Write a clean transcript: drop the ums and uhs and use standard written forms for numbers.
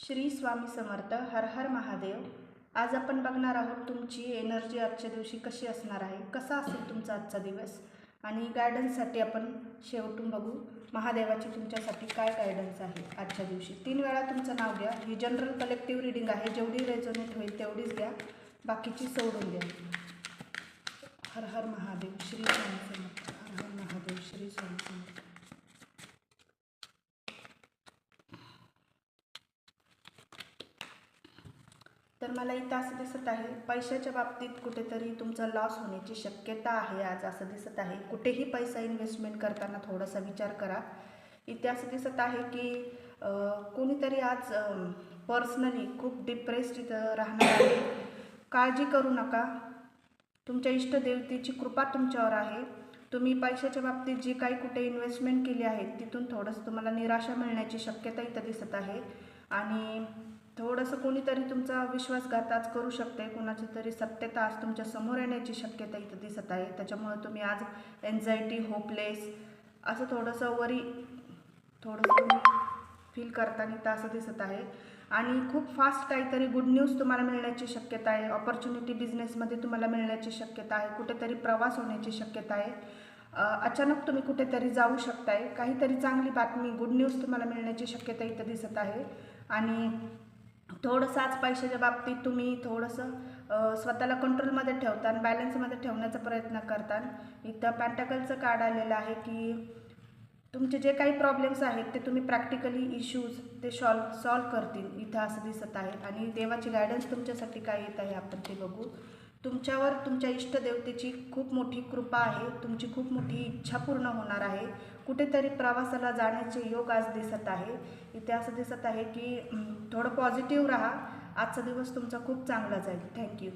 श्री स्वामी समर्थ. हर हर महादेव. आज आपण बघणार आहोत तुमची एनर्जी आजच्या दिवशी कशी असणार आहे, कसा असेल तुमचा आजचा दिवस, आणि गायडन्ससाठी आपण शेवटून बघू महादेवाची तुमच्यासाठी काय गायडन्स आहे आजच्या दिवशी. 3 वेळा तुमचं नाव घ्या. ही जनरल कलेक्टिव्ह रीडिंग आहे, जेवढी रेझोनेट होईल तेवढीच घ्या, बाकीची सोडून द्या. हर हर महादेव. श्री स्वामी समर्थ. हर हर महादेव. श्री स्वामी समर्थ. तर मला इथं असं दिसत आहे, पैशाच्या बाबतीत कुठेतरी तुमचा लॉस होण्याची शक्यता आहे आज, असं दिसत आहे. कुठेही पैसा इन्व्हेस्टमेंट करताना थोडासा विचार करा. इथे असं दिसत आहे की कोणीतरी आज पर्सनली खूप डिप्रेस्ड इथं राहणार आहे. काळजी करू नका, तुमच्या इष्टदेवतेची कृपा तुमच्यावर आहे. तुम्ही पैशाच्या बाबतीत जी काही कुठे इन्व्हेस्टमेंट केली आहे तिथून थोडंसं तुम्हाला निराशा मिळण्याची शक्यता इथं दिसत आहे. आणि थोडंसं कोणीतरी तुमचा विश्वासघात आज करू शकते, कोणाची तरी सत्यता आज तुमच्या समोर येण्याची शक्यता इथं दिसत आहे. त्याच्यामुळे तुम्ही आज एन्झायटी, होपलेस असं थोडंसं तुम्ही फील करताना तर असं दिसत आहे. आणि खूप फास्ट काहीतरी गुड न्यूज तुम्हाला मिळण्याची शक्यता आहे. ऑपॉर्च्युनिटी बिझनेसमध्ये तुम्हाला मिळण्याची शक्यता आहे. कुठेतरी प्रवास होण्याची शक्यता आहे. अचानक तुम्ही कुठेतरी जाऊ शकताय. काहीतरी चांगली बातमी, गुड न्यूज तुम्हाला मिळण्याची शक्यता इथं दिसत आहे. आणि थोडंसं आज पैशाच्या बाबतीत तुम्ही थोडंसं स्वतःला कंट्रोलमध्ये ठेवता आणि बॅलन्समध्ये ठेवण्याचा प्रयत्न करता. इथं पेंटाकलचं कार्ड आलेलं आहे की तुमचे जे काही प्रॉब्लेम्स आहेत ते तुम्ही प्रॅक्टिकली इश्यूज ते सॉल्व करतील इथं असं दिसत आहे. आणि देवाची गायडन्स तुमच्यासाठी काय येत आहे आपण ते बघू. तुमच्यावर तुमच्या इष्टदेवतेची खूप मोठी कृपा आहे. तुमची खूप मोठी इच्छा पूर्ण होणार आहे. कुठेतरी प्रवासाला जाण्याचे योग आज दिसत आहे. इथे असं दिसत आहे की थोडं पॉझिटिव्ह राहा. आजचा दिवस तुमचा खूप चांगला जाईल. थँक्यू.